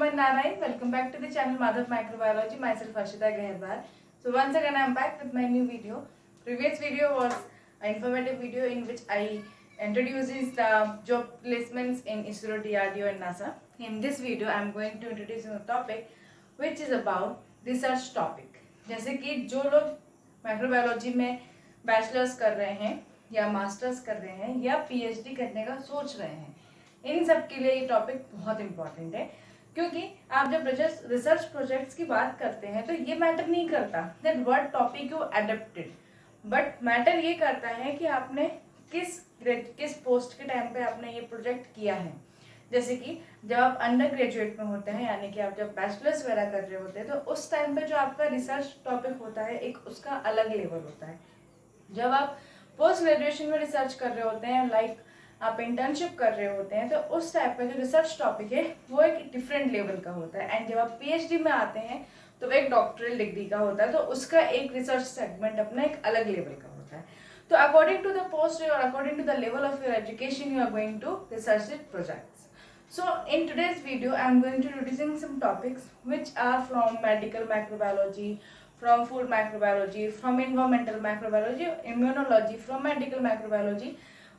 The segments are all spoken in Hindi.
and Narayan. Welcome back to the channel Madhav Microbiology. Myself Harshita Gaherwal. So once again I am back with my new video. Previous video was an informative video in which I introduces the job placements in ISRO, DRDO and NASA. In this video I am going to introduce a topic which is about research topic. जैसे कि जो लोग माइक्रोबायोलॉजी में बैचलर्स कर रहे हैं या मास्टर्स कर रहे हैं या पीएचडी करने का सोच रहे हैं, इन सब के लिए ये टॉपिक बहुत इंपॉर्टेंट है, क्योंकि आप जब रिसर्च प्रोजेक्ट्स की बात करते हैं तो ये मैटर नहीं करता that what topic you adopted, but matter ये करता है कि आपने किस पोस्ट के टाइम पे आपने ये प्रोजेक्ट किया है। जैसे कि जब आप अंडर ग्रेजुएट में होते हैं, यानी कि आप जब बैचलर्स वगैरह कर रहे होते हैं, तो उस टाइम पे जो आपका रिसर्च टॉपिक होता है एक उसका अलग लेवल होता है। जब आप पोस्ट ग्रेजुएशन में रिसर्च कर रहे होते हैं, लाइक आप इंटर्नशिप कर रहे होते हैं, तो उस टाइप का जो रिसर्च टॉपिक है वो एक डिफरेंट लेवल का होता है। एंड जब आप पीएचडी में आते हैं तो वो एक डॉक्टरल डिग्री का होता है, तो उसका एक रिसर्च सेगमेंट अपना एक अलग लेवल का होता है। तो अकॉर्डिंग टू द पोस्ट और according to the level of your education you are going to research it projects. So in today's video I am going to introducing some topics which are from medical microbiology, from food microbiology, from environmental microbiology, immunology, from medical microbiology,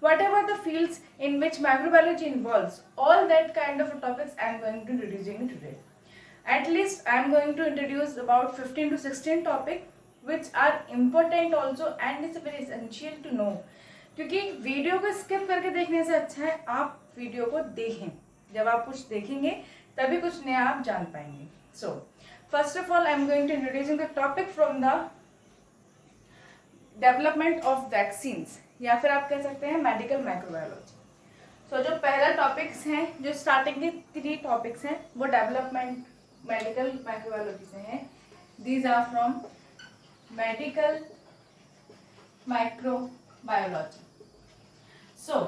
whatever the fields in which microbiology involves, all that kind of topics I am going to introducing today. At least I am going to introduce about 15 to 16 topics which are important also and it's very essential to know, क्योंकि वीडियो को स्किप करके देखने से अच्छा है आप वीडियो को देखें। जब आप कुछ देखेंगे तभी कुछ नया आप जान पाएंगे। So first of all I am going to introducing the topic from the development of vaccines, या फिर आप कह सकते हैं मेडिकल माइक्रोबायोलॉजी। सो जो पहला टॉपिक्स हैं, जो स्टार्टिंग के 3 टॉपिक्स हैं, वो डेवलपमेंट मेडिकल माइक्रोबायोलॉजी से हैं। These are from medical microbiology. So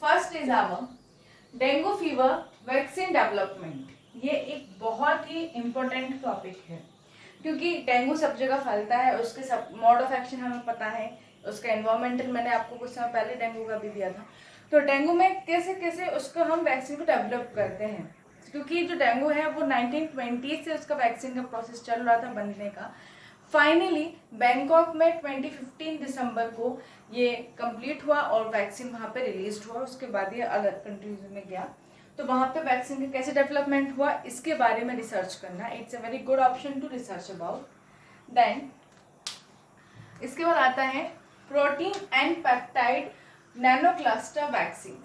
first is our dengue fever vaccine development. ये एक बहुत ही इम्पोर्टेंट टॉपिक है, क्योंकि डेंगू सब जगह फैलता है, उसके सब मोड ऑफ एक्शन हमें पता है, उसका एनवायरमेंटल मैंने आपको कुछ समय पहले डेंगू का भी दिया था। तो डेंगू में कैसे कैसे उसको हम वैक्सीन को डेवलप करते हैं, क्योंकि जो डेंगू है वो 1920 से उसका वैक्सीन का प्रोसेस चल रहा था बनने का। फाइनली बैंकॉक में 2015 दिसंबर को ये कंप्लीट हुआ और वैक्सीन वहाँ पे रिलीज हुआ। उसके बाद ये अदर कंट्रीज में गया, तो वहाँ पे वैक्सीन का कैसे डेवलपमेंट हुआ इसके बारे में रिसर्च करना, it's a very good option to research about. Then इसके बाद आता है protein and peptide nano cluster vaccine.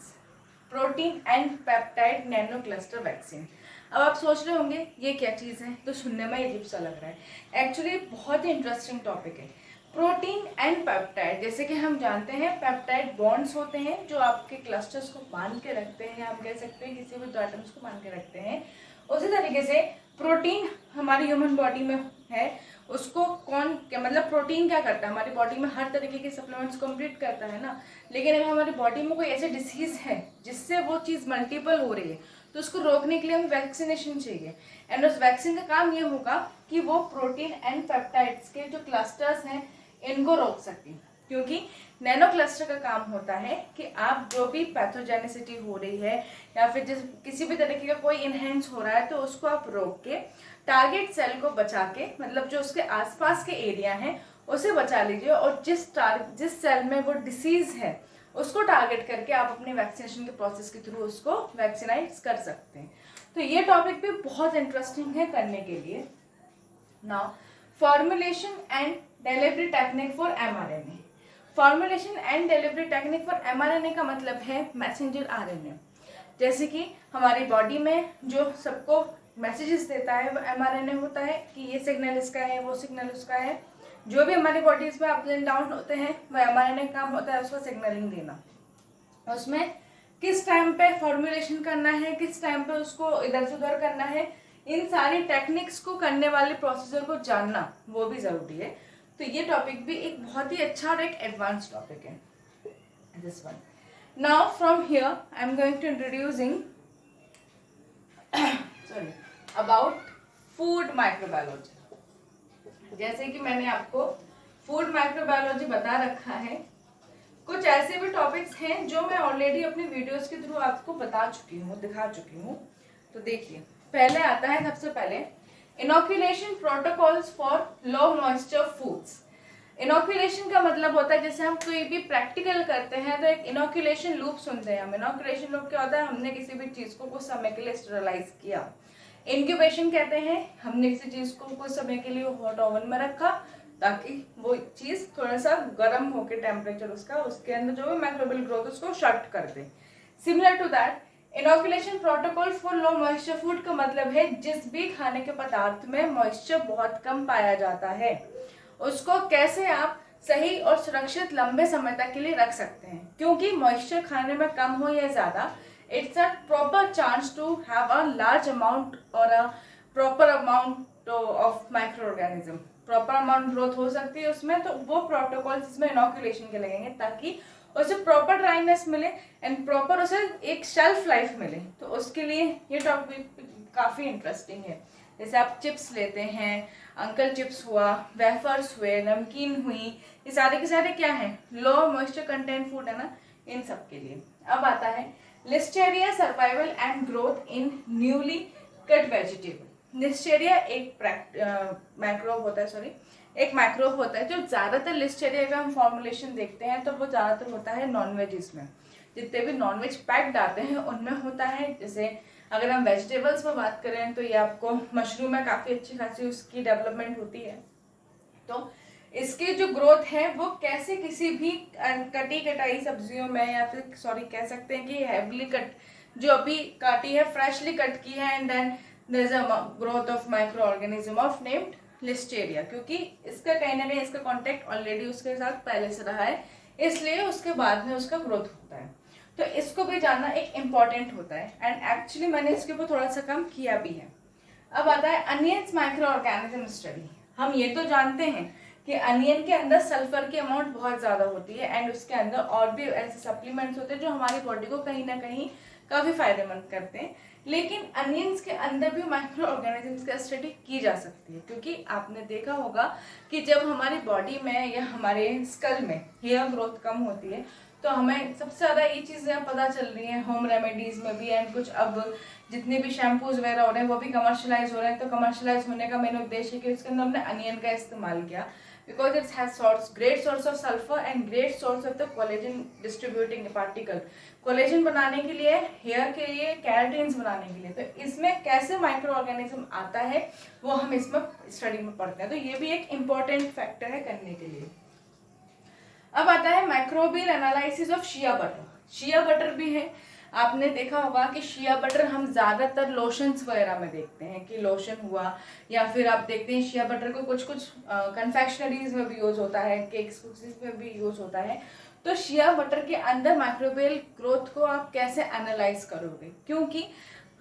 Protein and peptide nano cluster vaccine. अब आप सोच रहे होंगे ये क्या चीज़ है, तो सुनने में अजीब सा लग रहा है। एक्चुअली बहुत ही इंटरेस्टिंग टॉपिक है प्रोटीन एंड पेप्टाइड. जैसे कि हम जानते हैं पेप्टाइड बॉन्ड्स होते हैं जो आपके क्लस्टर्स को बांध के रखते हैं, या हम कह सकते हैं किसी भी दो एटम्स को बांध के रखते हैं। उसी तरीके से प्रोटीन हमारी ह्यूमन बॉडी में है, उसको कौन क्या मतलब प्रोटीन क्या करता है, हमारी बॉडी में हर तरीके के सप्लीमेंट्स कंप्लीट करता है ना। लेकिन अगर हमारी बॉडी में कोई ऐसे डिसीज है जिससे वो चीज़ मल्टीपल हो रही है, तो उसको रोकने के लिए हमें वैक्सीनेशन चाहिए। एंड उस वैक्सीन का काम ये होगा कि वो प्रोटीन एंड पेप्टाइड्स के जो क्लस्टर्स हैं इनको रोक सकती, क्योंकि नैनो क्लस्टर का काम होता है कि आप जो भी पैथोजेनिसिटी हो रही है या फिर जिस किसी भी तरीके का कोई इनहेंस हो रहा है, तो उसको आप रोक के टारगेट सेल को बचा के, मतलब जो उसके आसपास के एरिया हैं उसे बचा लीजिए, और जिस सेल में वो डिसीज है उसको टारगेट करके आप अपने वैक्सीनेशन के प्रोसेस के थ्रू उसको वैक्सीनाइज कर सकते हैं। तो ये टॉपिक भी बहुत इंटरेस्टिंग है करने के लिए. Now formulation and delivery technique for mRNA. Formulation and delivery technique for mRNA का मतलब है मैसेंजर RNA. जैसे कि हमारी बॉडी में जो सबको मैसेजेस देता है वो mRNA होता है कि ये सिग्नल इसका है, वो सिग्नल उसका है। जो भी हमारी बॉडीज में अप एंड डाउन होते हैं वो mRNA का काम होता है उसको सिग्नलिंग देना। उसमें किस टाइम पे फॉर्मुलेशन करना है, किस टाइम पे उसको इधर से उधर करना है, इन सारी टेक्निक्स को करने वाले प्रोसीजर को जानना वो भी ज़रूरी है। तो ये टॉपिक भी एक बहुत ही अच्छा और एक एडवांस टॉपिक है, this one. Now from here I am going to introducing about food microbiology. जैसे कि मैंने आपको फूड माइक्रोबायोलॉजी बता रखा है, कुछ ऐसे भी टॉपिक्स हैं जो मैं ऑलरेडी अपने वीडियोस के थ्रू आपको बता चुकी हूँ, दिखा चुकी हूँ. तो देखिए पहले आता है सबसे पहले inoculation protocols for low moisture foods. Inoculation का मतलब होता है जैसे हम कोई भी प्रैक्टिकल करते हैं तो एक इनोक्यूलेशन लूप सुनते हैं हम। इनोक्यूलेशन लूप क्या होता है, हमने किसी भी चीज को कुछ समय के लिए स्टेरलाइज किया। इंक्यूबेशन कहते हैं हमने किसी चीज को कुछ समय के लिए हॉट ओवन में रखा ताकि वो चीज थोड़ा सा गर्म होकर टेम्परेचर उसका, उसके अंदर जो भी माइक्रोबियल ग्रोथ उसको शट कर दे। Similar to that inoculation protocol for low moisture food का मतलब है जिस भी खाने के पदार्थ में मॉइस्चर बहुत कम पाया जाता है उसको कैसे आप सही और सुरक्षित लंबे समय तक के लिए रख सकते हैं। क्योंकि मॉइस्चर खाने में कम हो या ज्यादा, it's a proper chance to have a large amount or a proper amount of microorganism। Proper amount growth हो सकती है उसमें, तो वो प्रोटोकॉल इसमें इनोक्यूलेशन के लगेंगे ताकि उसे प्रॉपर ड्राइनेस मिले एंड प्रॉपर उसे एक शेल्फ लाइफ मिले। तो उसके लिए ये टॉपिक काफ़ी इंटरेस्टिंग है। जैसे आप चिप्स लेते हैं, अंकल चिप्स हुआ, वेफर्स हुए, नमकीन हुई, ये सारे के सारे क्या हैं, लो मॉइस्चर कंटेंट फूड है ना, इन सब के लिए। अब आता है Listeria survival and growth in newly cut vegetable. Listeria एक माइक्रोब होता है, एक माइक्रोब होता है जो ज़्यादातर लिस्टेरिया का हम फॉर्मुलेशन देखते हैं तो वो ज़्यादातर होता है नॉनवेज में। जितने भी नॉनवेज पैक्ड आते हैं उनमें होता है। जैसे अगर हम वेजिटेबल्स में बात करें तो ये आपको मशरूम में काफ़ी अच्छी खासी उसकी डेवलपमेंट होती है। तो इसकी जो ग्रोथ है वो कैसे किसी भी कटी कटाई सब्जियों में, या फिर कह सकते हैं कि हैवली कट जो अभी काटी है, फ्रेशली कट की है, and then there is a growth of micro organism of named listeria. क्योंकि इसका कहीं ना कहीं इसका कॉन्टेक्ट ऑलरेडी उसके साथ पहले से रहा है, इसलिए उसके बाद में उसका ग्रोथ होता है। तो इसको भी जानना एक इम्पॉर्टेंट होता है एंड एक्चुअली मैंने इसके ऊपर थोड़ा सा काम किया भी है। अब आता है अनियंस माइक्रो ऑर्गेनिज्म स्टडी। हम ये तो जानते हैं कि अनियन के अंदर सल्फर की अमाउंट बहुत ज़्यादा होती है एंड उसके अंदर और भी ऐसे सप्लीमेंट्स होते हैं जो हमारी बॉडी को कहीं ना कहीं काफ़ी फायदेमंद करते हैं। लेकिन अनियंस के अंदर भी माइक्रो ऑर्गेनिजम्स का स्टडी की जा सकती है, क्योंकि आपने देखा होगा कि जब हमारी बॉडी में या हमारे स्कल में हेयर ग्रोथ कम होती है तो हमें सबसे ज़्यादा ये चीज़ें पता चल रही हैं होम रेमेडीज़ में भी, एंड कुछ अब जितने भी शैम्पूज वगैरह हो रहे हैं वो भी कमर्शलाइज हो रहे हैं। तो कमर्शलाइज होने का मेन उद्देश्य है कि उसके अंदर हमने अनियन का इस्तेमाल किया, because it has great source of sulfur and great source of the collagen distributing particle। Collagen बनाने के लिए, हेयर के लिए, केराटिन्स बनाने के लिए। तो इसमें कैसे माइक्रो ऑर्गेनिज्म आता है वो हम इसमें स्टडी में पढ़ते हैं। तो ये भी एक इम्पॉर्टेंट फैक्टर है करने के लिए। अब आता है microbial analysis of shea butter. Shea butter भी है, आपने देखा होगा कि शिया बटर हम ज़्यादातर लोशंस वगैरह में देखते हैं कि लोशन हुआ, या फिर आप देखते हैं शिया बटर को कुछ कुछ कन्फेक्शनरीज में भी यूज़ होता है, केक्स कुकीज में भी यूज़ होता है। तो शिया बटर के अंदर माइक्रोबियल ग्रोथ को आप कैसे एनालाइज करोगे, क्योंकि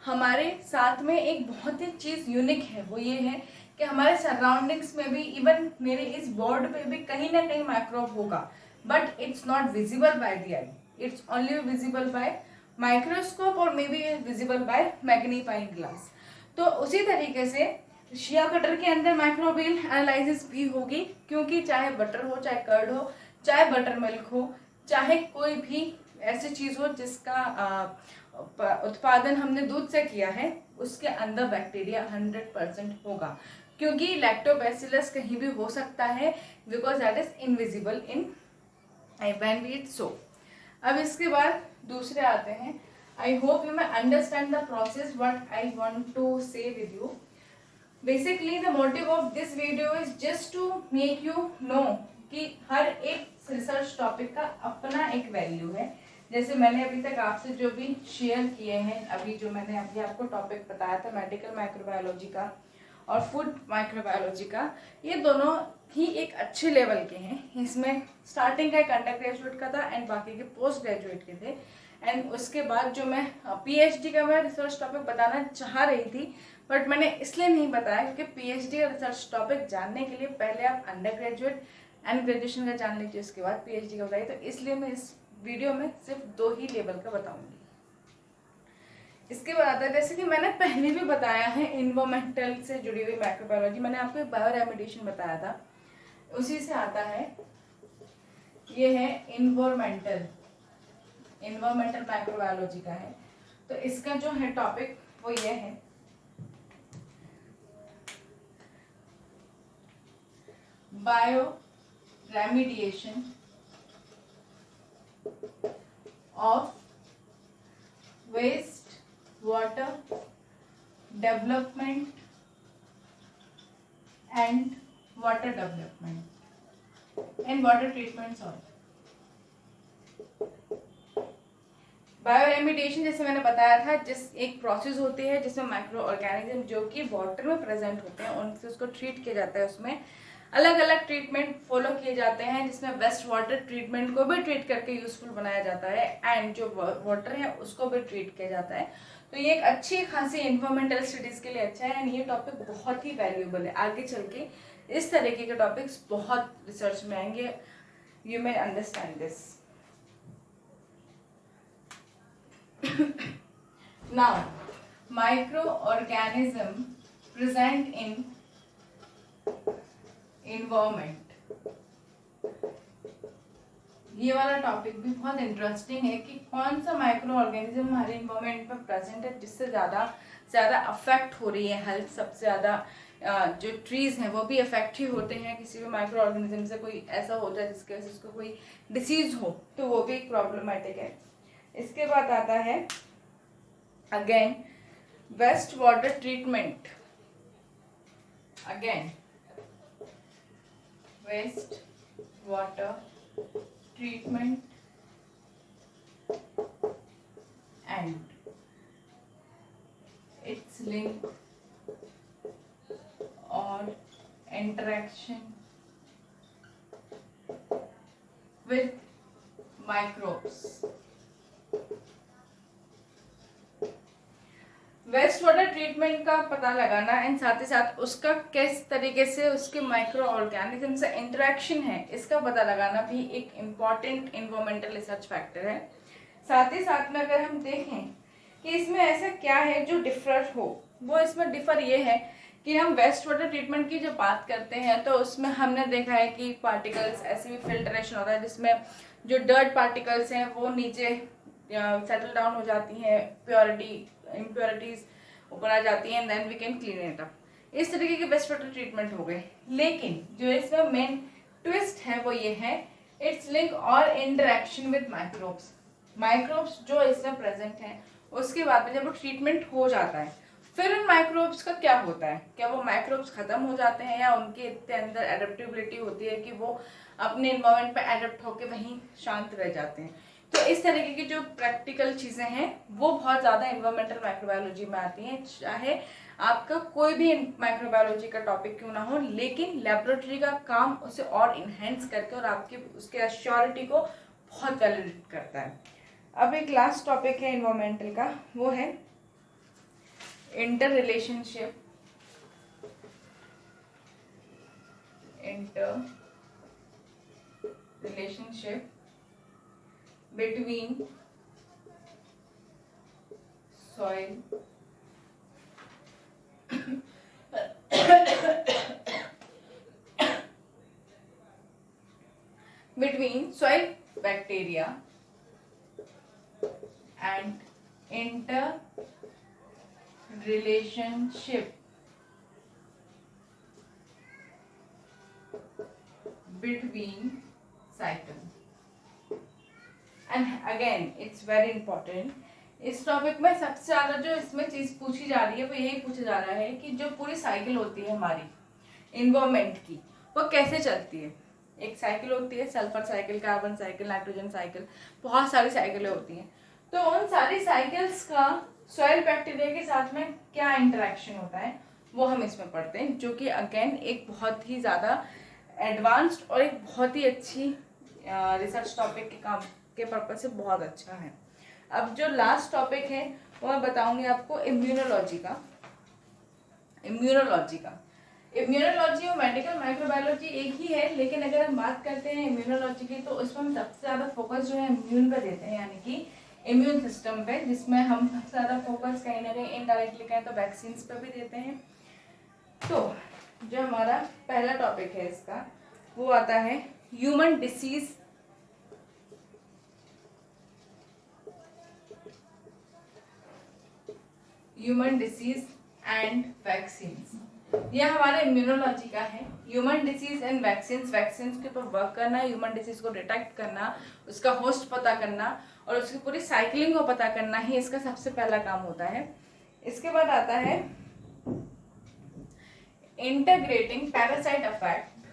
हमारे साथ में एक बहुत ही चीज़ यूनिक है, वो ये है कि हमारे सराउंडिंग्स में भी, इवन मेरे इस बोर्ड पे भी कहीं ना कहीं माइक्रोब होगा, but it's not visible by the eye, it's only visible by microscope और may be visible by magnifying glass. तो उसी तरीके से शिया बटर के अंदर माइक्रोबियल एनालिसिस भी होगी, क्योंकि चाहे बटर हो, चाहे कर्ड हो, चाहे बटर मिल्क हो, चाहे कोई भी ऐसी चीज़ हो जिसका उत्पादन हमने दूध से किया है, उसके अंदर बैक्टीरिया 100% होगा, क्योंकि लैक्टोबैसिलस कहीं भी हो सकता है, because that is invisible in when we eat so. अब इसके बाद दूसरे आते हैं। I hope you may understand the process what I want to say with you. Basically the motive of this video is just to make you know कि हर एक रिसर्च टॉपिक का अपना एक वैल्यू है। जैसे मैंने अभी तक आपसे जो भी शेयर किए हैं, अभी जो मैंने अभी आपको टॉपिक बताया था मेडिकल माइक्रोबायोलॉजी का और फूड माइक्रोबायोलॉजी का, ये दोनों ही एक अच्छे लेवल के हैं। इसमें स्टार्टिंग का एक अंडर ग्रेजुएट का था एंड बाकी के पोस्ट ग्रेजुएट के थे, एंड उसके बाद जो मैं पीएचडी का मैं रिसर्च टॉपिक बताना चाह रही थी, बट मैंने इसलिए नहीं बताया क्योंकि पीएचडी का रिसर्च टॉपिक जानने के लिए पहले आप अंडर ग्रेजुएट एंड ग्रेजुएशन का जान लीजिए, उसके बाद पीएचडी का बताइए। तो इसलिए मैं इस वीडियो में सिर्फ 2 ही लेवल का बताऊंगी। इसके बाद आता है, जैसे कि मैंने पहले भी बताया है, इन्वायरमेंटल से जुड़ी हुई माइक्रोबायोलॉजी, मैंने आपको एक बायो रेमेडिएशन बताया था, उसी से आता है। ये है इन्वायरमेंटल माइक्रोबायोलॉजी का है। तो इसका जो है टॉपिक वो ये है bio remediation of waste water development and water development and water treatment sorry. Bio remediation जैसे मैंने बताया था, जिस एक प्रोसेस होती है जिसमें माइक्रो ऑर्गेनिज्म जो कि वाटर में प्रेजेंट होते हैं उनसे उसको ट्रीट किया जाता है। उसमें अलग अलग ट्रीटमेंट फॉलो किए जाते हैं, जिसमें वेस्ट वाटर ट्रीटमेंट को भी ट्रीट करके यूजफुल बनाया जाता है एंड जो वाटर है उसको भी ट्रीट किया जाता है। तो ये एक अच्छी खासी इन्वायरमेंटल स्टडीज के लिए अच्छा है एंड ये टॉपिक बहुत ही वैल्यूएबल है। आगे चल के इस तरीके के टॉपिक्स बहुत रिसर्च में आएंगे, you may understand this. Now, microorganism present in environment. ये वाला टॉपिक भी बहुत इंटरेस्टिंग है कि कौन सा माइक्रो ऑर्गेनिज्म हमारे इन्वायरमेंट में प्रेजेंट है जिससे ज़्यादा अफेक्ट हो रही है हेल्थ। सबसे ज़्यादा जो ट्रीज हैं वो भी अफेक्ट ही होते हैं। किसी भी माइक्रो ऑर्गेनिज्म से कोई ऐसा होता है जिसके वजह से उसको कोई डिसीज हो तो वो भी एक प्रॉब्लमेटिक है। इसके बाद आता है again waste water treatment. Again waste water treatment and its link और interaction with microbes. Waste water treatment का पता लगाना एंड साथ ही साथ उसका किस तरीके से उसके माइक्रो ऑर्गेनिज्म से इंटरेक्शन है इसका पता लगाना भी एक इम्पॉर्टेंट इन्वायरमेंटल रिसर्च फैक्टर है। साथ ही साथ में अगर हम देखें कि इसमें ऐसा क्या है जो डिफर हो, वो इसमें डिफर ये है कि हम वेस्ट वाटर ट्रीटमेंट की जब बात करते हैं तो उसमें हमने देखा है कि पार्टिकल्स ऐसे भी फिल्ट्रेशन होता है जिसमें जो डर्ट पार्टिकल्स हैं वो नीचे सेटल डाउन हो जाती हैं, इम्प्योरिटीज ऊपर आ जाती हैं, then we can clean it up. इस तरीके के वेस्ट वाटर ट्रीटमेंट हो गए। लेकिन जो इसमें मेन ट्विस्ट है वो ये है इट्स लिंक और इंटरेक्शन विद माइक्रोब्स। माइक्रोब्स जो इसमें प्रेजेंट हैं उसके बाद में जब वो ट्रीटमेंट हो जाता है फिर उन माइक्रोब्स का क्या होता है, क्या वो माइक्रोब्स खत्म हो जाते हैं या उनके इतने अंदर एडेप्टेबिलिटी होती है कि वो अपने इन्वायरमेंट पे एडेप्ट होकर वहीं शांत रह जाते हैं। तो इस तरीके की जो प्रैक्टिकल चीज़ें हैं वो बहुत ज़्यादा इन्वायरमेंटल माइक्रोबायोलॉजी में आती हैं, चाहे आपका कोई भी माइक्रोबायोलॉजी का टॉपिक क्यों ना हो, लेकिन लेबोरेटरी का काम उसे और इन्हेंस करके और आपकी उसके एश्योरिटी को बहुत वैलिडेट करता है। अब एक लास्ट टॉपिक है इन्वायरमेंटल का, वो है inter relationship between soil bacteria and interrelationship between cycle। And again it's very important, इस टॉपिक में सबसे ज़्यादा जो इसमें चीज़ पूछी जा रही है वो यही पूछा जा रहा है कि जो पूरी साइकिल होती है हमारी इन्वायरमेंट की वो कैसे चलती है। एक साइकिल होती है, sulphur cycle, carbon cycle, nitrogen cycle, बहुत सारी साइकिलें होती हैं। तो उन सारी साइकिल्स का सॉइल बैक्टीरिया के साथ में क्या इंटरेक्शन होता है वो हम इसमें पढ़ते हैं, जो कि अगेन एक बहुत ही ज़्यादा एडवांस्ड और एक बहुत ही अच्छी रिसर्च टॉपिक के काम के पर्पज से बहुत अच्छा है। अब जो लास्ट टॉपिक है वो मैं बताऊंगी आपको इम्यूनोलॉजी और मेडिकल माइक्रोबायोलॉजी एक ही है, लेकिन अगर हम बात करते हैं इम्यूनोलॉजी की तो उसमें हम सबसे ज़्यादा फोकस जो है इम्यून पे देते हैं, यानी कि इम्यून सिस्टम पे, जिसमें हम सबसे ज़्यादा फोकस कहीं ना कहीं इनडायरेक्टली कहें तो वैक्सीन पे भी देते हैं। तो जो हमारा पहला टॉपिक है इसका वो आता है ह्यूमन डिसीज एंड वैक्सीन्स। यह हमारे इम्यूनोलॉजी का है human disease and vaccines, vaccines के ऊपर वर्क करना, ह्यूमन डिसीज को डिटेक्ट करना, उसका होस्ट पता करना और उसकी पूरी साइकिलिंग को पता करना ही इसका सबसे पहला काम होता है। इसके बाद आता है integrating parasite affect,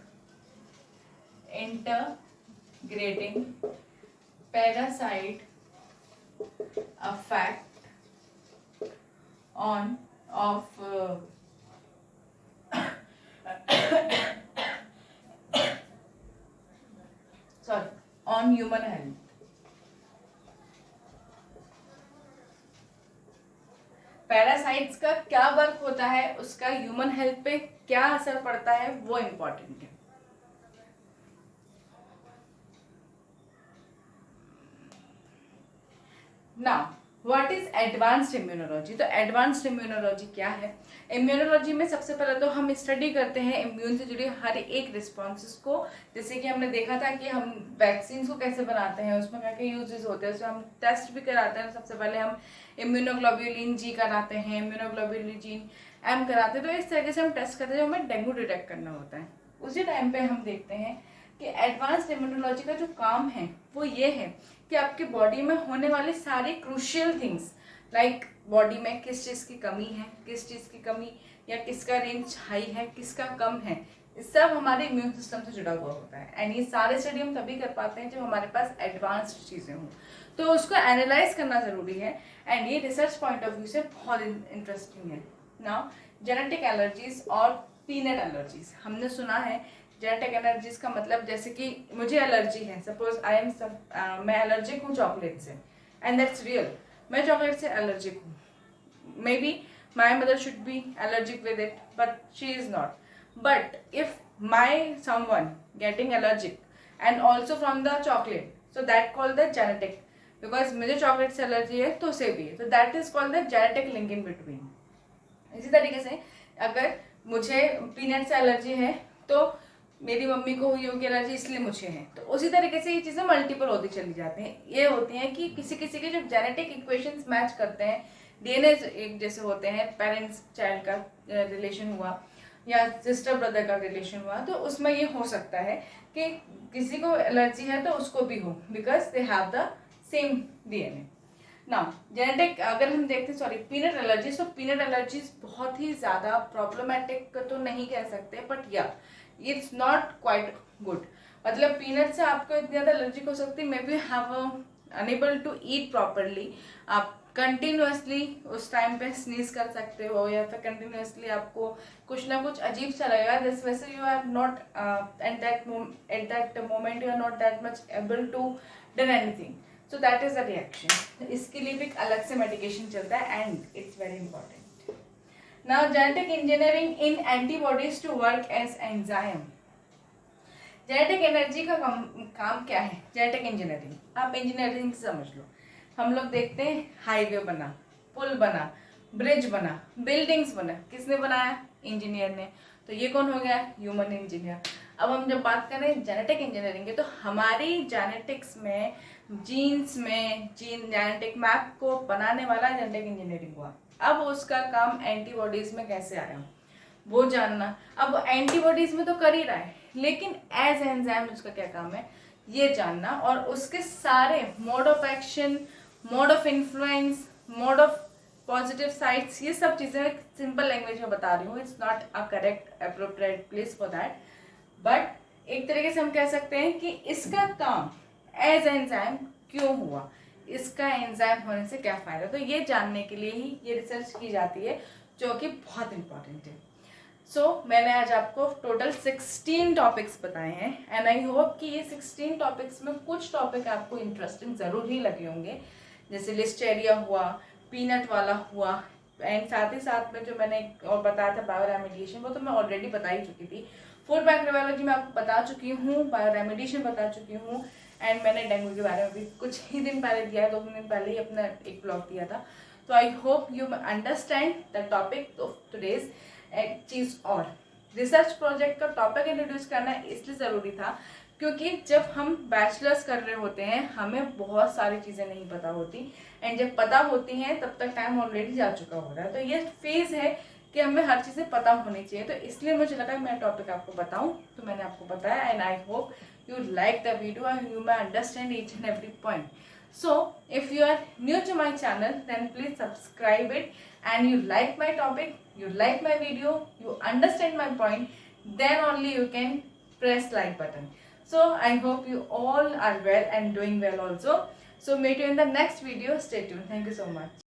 integrating parasite affect on off sorry on human health। Parasites का क्या वर्क होता है, उसका ह्यूमन हेल्थ पे क्या असर पड़ता है, वो इम्पोर्टेंट है। Now what is advanced immunology. तो एडवांस्ड इम्यूनोलॉजी क्या है? इम्यूनोलॉजी में सबसे पहले तो हम स्टडी करते हैं इम्यून से जुड़ी हर एक रिस्पॉन्सेस को। जैसे कि हमने देखा था कि हम वैक्सीन को कैसे बनाते हैं, उसमें क्या क्या यूजेस होते हैं, उसमें हम टेस्ट भी कराते हैं। सबसे पहले हम इम्यूनोग्लोब्यूलिन जी कराते हैं, इम्यूनोग्लोब्यूलिन जीन एम कराते हैं। तो इस तरीके से हम टेस्ट करते हैं जो हमें डेंगू डिटेक्ट करना होता है। उसी टाइम पे हम देखते हैं कि एडवांस्ड इम्यूनोलॉजी का जो काम है वो ये है कि आपकी बॉडी में होने वाले सारे क्रूशियल थिंग्स लाइक बॉडी में किस चीज़ की कमी है, किस चीज़ की कमी या किसका रेंज हाई है, किसका कम है, ये सब हमारे इम्यून सिस्टम से जुड़ा हुआ होता है। एंड ये सारे स्टडी हम तभी कर पाते हैं जब हमारे पास एडवांस्ड चीज़ें हों। तो उसको एनालाइज करना ज़रूरी है एंड ये रिसर्च पॉइंट ऑफ व्यू से बहुत इंटरेस्टिंग है। नाउ जेनेटिक एलर्जीज और पीनट एलर्जीज, हमने सुना है जेनेटिक एलर्जीज का मतलब जैसे कि मुझे एलर्जी है, सपोज मैं एलर्जिक हूँ चॉकलेट से एंड दैट्स रियल, मैं चॉकलेट से एलर्जिक हूँ। May be my mother should be allergic with it but she is not. But if my someone getting allergic and also from the chocolate, so that called the genetic, because मुझे चॉकलेट से एलर्जी है तो उसे भी है, तो that is called the genetic link in between. इसी तरीके से अगर मुझे पीनट से एलर्जी है तो मेरी मम्मी को हुई होगी एलर्जी इसलिए मुझे है, तो उसी तरीके से ये चीज़ें मल्टीपल होती चली जाती हैं। ये होती हैं कि किसी किसी के जो जेनेटिक इक्वेशंस मैच करते हैं, डीएनए एक जैसे होते हैं, पेरेंट्स चाइल्ड का रिलेशन हुआ या सिस्टर ब्रदर का रिलेशन हुआ, तो उसमें ये हो सकता है कि किसी को एलर्जी है तो उसको भी हो, because they have the same DNA. Now genetic अगर हम देखते हैं, सॉरी पीनट एलर्जीज, तो पीनट एलर्जीज बहुत ही ज़्यादा प्रॉब्लमैटिक तो नहीं कह सकते, बट या इट्स नॉट क्वाइट गुड। मतलब पीनट से आपको इतनी ज़्यादा एलर्जिक हो सकती है, may be have unable to eat properly, आप कंटिन्यूसली उस टाइम पे स्नीज कर सकते हो या फिर कंटिन्यूसली आपको कुछ ना कुछ अजीब सा लगेगा, जिस वजह से you are not at that moment you are not that much able to done anything, so that is a reaction. इसके लिए भी एक अलग से मेडिकेशन चलता है and it's very important. Now genetic engineering in antibodies to work as enzyme। Genetic energy का काम क्या है? जेनेटिक इंजीनियरिंग, आप इंजीनियरिंग समझ लो। हम लोग देखते हैं हाईवे बना, पुल बना, ब्रिज बना, बिल्डिंग्स बना, किसने बनाया? इंजीनियर ने। तो ये कौन हो गया? Human engineer. अब हम जब बात करें जेनेटिक इंजीनियरिंग की, तो हमारी जेनेटिक्स में, जीन्स में, जीन जेनेटिक मैप को बनाने वाला जेनेटिक इंजीनियरिंग हुआ। अब उसका काम एंटीबॉडीज में कैसे आया वो जानना। अब एंटीबॉडीज में तो कर ही रहा है, लेकिन एज एंजाइम उसका क्या काम है ये जानना, और उसके सारे mode of action, mode of influence, mode of positive sides, ये सब चीज़ें सिंपल लैंग्वेज में बता रही हूँ। It's not a correct appropriate place for that, but एक तरीके से हम कह सकते हैं कि इसका काम एज एंजाइम क्यों हुआ, इसका एंजाइम होने से क्या फ़ायदा, तो ये जानने के लिए ही ये रिसर्च की जाती है, जो कि बहुत इंपॉर्टेंट है। सो मैंने आज आपको टोटल 16 टॉपिक्स बताए हैं एंड आई होप कि ये 16 टॉपिक्स में कुछ टॉपिक आपको इंटरेस्टिंग ज़रूर ही लगे होंगे, जैसे लिस्टेरिया हुआ, पीनट वाला हुआ, एंड साथ ही साथ में जो मैंने और बताया था बायो रेमेडिएशन, वो तो मैं ऑलरेडी बता ही चुकी थी। फूड माइक्रोबायोलॉजी में आपको बता चुकी हूँ, बायो रेमेडिएशन बता चुकी हूँ, एंड मैंने डेंगू के बारे में भी कुछ ही दिन पहले दिया है, 2 दिन पहले ही अपना एक ब्लॉग दिया था। तो आई hope you understand the topic of today's. एक चीज़ और, रिसर्च प्रोजेक्ट का टॉपिक इंट्रोड्यूस करना इसलिए ज़रूरी था क्योंकि जब हम बैचलर्स कर रहे होते हैं हमें बहुत सारी चीज़ें नहीं पता होती, एंड जब पता होती हैं तब तक टाइम ऑलरेडी जा चुका होता है। तो ये फेज़ है कि हमें हर चीज़ें पता होनी चाहिए, तो इसलिए मुझे लगा मैं टॉपिक आपको बताऊं, तो मैंने आपको बताया। And I hope you like the video and you may understand each and every point. So if you are new to my channel, then please subscribe it, and you like my topic, you like my video, you understand my point, then only you can press like button. So I hope you all are well and doing well also. So meet you in the next video. Stay tuned. Thank you so much.